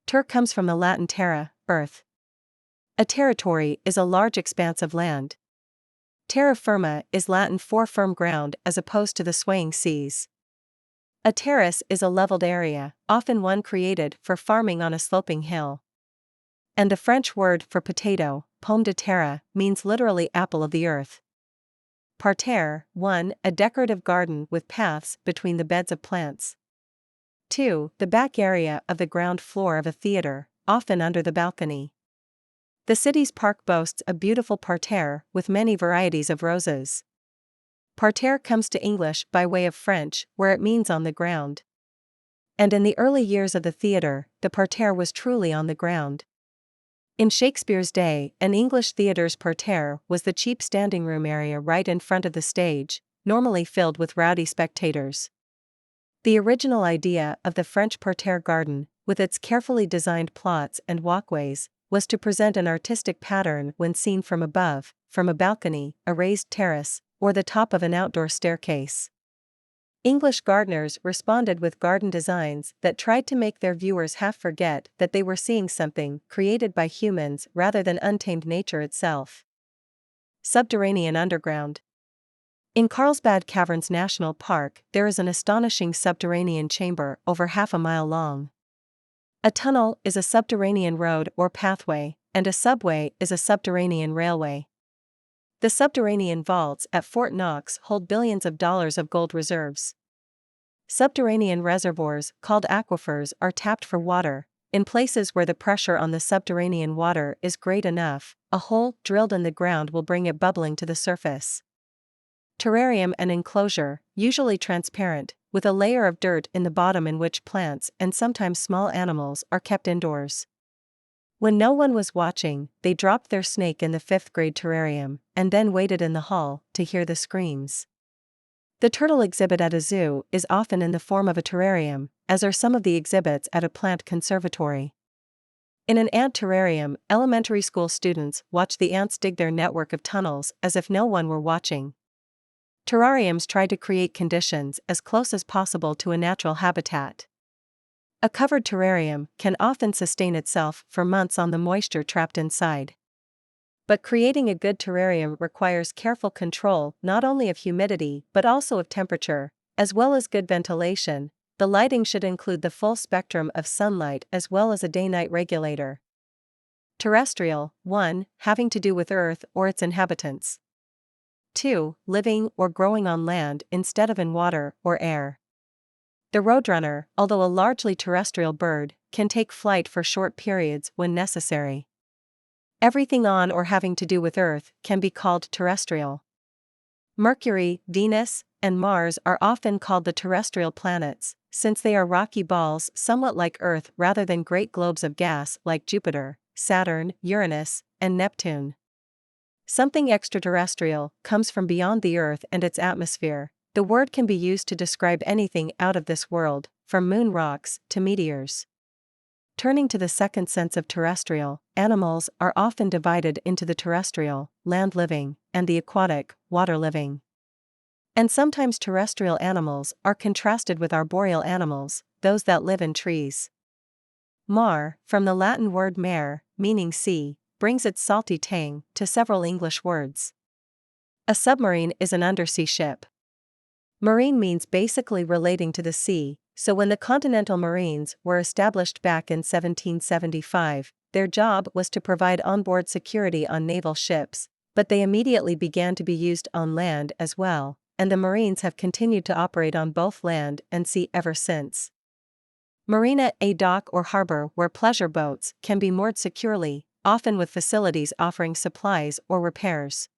Ter comes from the Latin terra, earth. A territory is a large expanse of land. Terra firma is Latin for firm ground as opposed to the swaying seas. A terrace is a leveled area, often one created for farming on a sloping hill. And the French word for potato, pomme de terre, means literally apple of the earth. Parterre, 1. A decorative garden with paths between the beds of plants. 2. The back area of the ground floor of a theater, often under the balcony. The city's park boasts a beautiful parterre with many varieties of roses. Parterre comes to English by way of French, where it means on the ground. And in the early years of the theater, the parterre was truly on the ground. In Shakespeare's day, an English theater's parterre was the cheap standing room area right in front of the stage, normally filled with rowdy spectators. The original idea of the French parterre garden, with its carefully designed plots and walkways, was to present an artistic pattern when seen from above, from a balcony, a raised terrace, or the top of an outdoor staircase. English gardeners responded with garden designs that tried to make their viewers half forget that they were seeing something created by humans rather than untamed nature itself. Subterranean underground. In Carlsbad Caverns National Park, there is an astonishing subterranean chamber over half a mile long. A tunnel is a subterranean road or pathway, and a subway is a subterranean railway. The subterranean vaults at Fort Knox hold billions of dollars of gold reserves. Subterranean reservoirs, called aquifers, are tapped for water. In places where the pressure on the subterranean water is great enough, a hole drilled in the ground will bring it bubbling to the surface. Terrarium, an enclosure, usually transparent, with a layer of dirt in the bottom in which plants and sometimes small animals are kept indoors. When no one was watching, they dropped their snake in the 5th grade terrarium, and then waited in the hall to hear the screams. The turtle exhibit at a zoo is often in the form of a terrarium, as are some of the exhibits at a plant conservatory. In an ant terrarium, elementary school students watch the ants dig their network of tunnels as if no one were watching. Terrariums try to create conditions as close as possible to a natural habitat. A covered terrarium can often sustain itself for months on the moisture trapped inside. But creating a good terrarium requires careful control not only of humidity but also of temperature, as well as good ventilation. The lighting should include the full spectrum of sunlight as well as a day-night regulator. Terrestrial, 1. Having to do with Earth or its inhabitants. 2. Living or growing on land instead of in water or air. The roadrunner, although a largely terrestrial bird, can take flight for short periods when necessary. Everything on or having to do with Earth can be called terrestrial. Mercury, Venus, and Mars are often called the terrestrial planets, since they are rocky balls somewhat like Earth rather than great globes of gas like Jupiter, Saturn, Uranus, and Neptune. Something extraterrestrial comes from beyond the Earth and its atmosphere. The word can be used to describe anything out of this world, from moon rocks to meteors. Turning to the second sense of terrestrial, animals are often divided into the terrestrial, land-living, and the aquatic, water-living. And sometimes terrestrial animals are contrasted with arboreal animals, those that live in trees. Mar, from the Latin word mare, meaning sea, brings its salty tang to several English words. A submarine is an undersea ship. Marine means basically relating to the sea, so when the Continental Marines were established back in 1775, their job was to provide onboard security on naval ships, but they immediately began to be used on land as well, and the Marines have continued to operate on both land and sea ever since. Marina, a dock or harbor where pleasure boats can be moored securely, often with facilities offering supplies or repairs.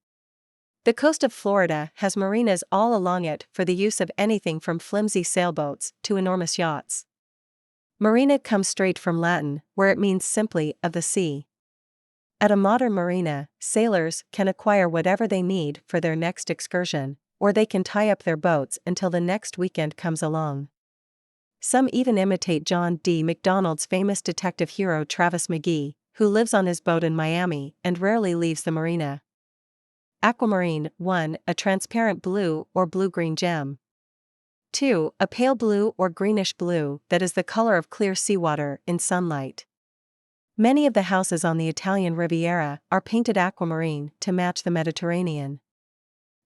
The coast of Florida has marinas all along it for the use of anything from flimsy sailboats to enormous yachts. Marina comes straight from Latin, where it means simply of the sea. At a modern marina, sailors can acquire whatever they need for their next excursion, or they can tie up their boats until the next weekend comes along. Some even imitate John D. MacDonald's famous detective hero Travis McGee, who lives on his boat in Miami and rarely leaves the marina. Aquamarine, 1. A transparent blue or blue-green gem. 2. A pale blue or greenish blue that is the color of clear seawater in sunlight. Many of the houses on the Italian Riviera are painted aquamarine to match the Mediterranean.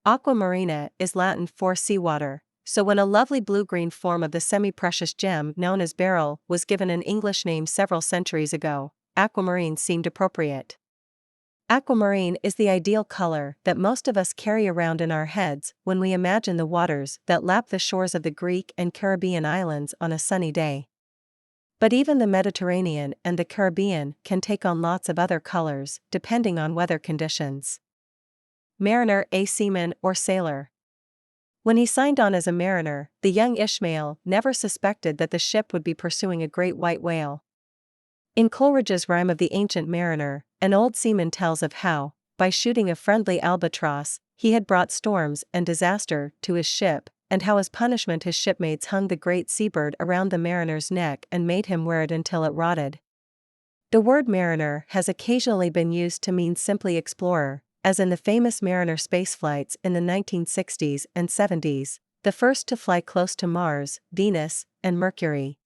Aquamarina is Latin for seawater, so when a lovely blue-green form of the semi-precious gem known as beryl was given an English name several centuries ago, aquamarine seemed appropriate. Aquamarine is the ideal color that most of us carry around in our heads when we imagine the waters that lap the shores of the Greek and Caribbean islands on a sunny day. But even the Mediterranean and the Caribbean can take on lots of other colors, depending on weather conditions. Mariner, a seaman or sailor. When he signed on as a mariner, the young Ishmael never suspected that the ship would be pursuing a great white whale. In Coleridge's Rime of the Ancient Mariner, an old seaman tells of how, by shooting a friendly albatross, he had brought storms and disaster to his ship, and how as punishment his shipmates hung the great seabird around the mariner's neck and made him wear it until it rotted. The word mariner has occasionally been used to mean simply explorer, as in the famous Mariner spaceflights in the 1960s and 70s, the first to fly close to Mars, Venus, and Mercury.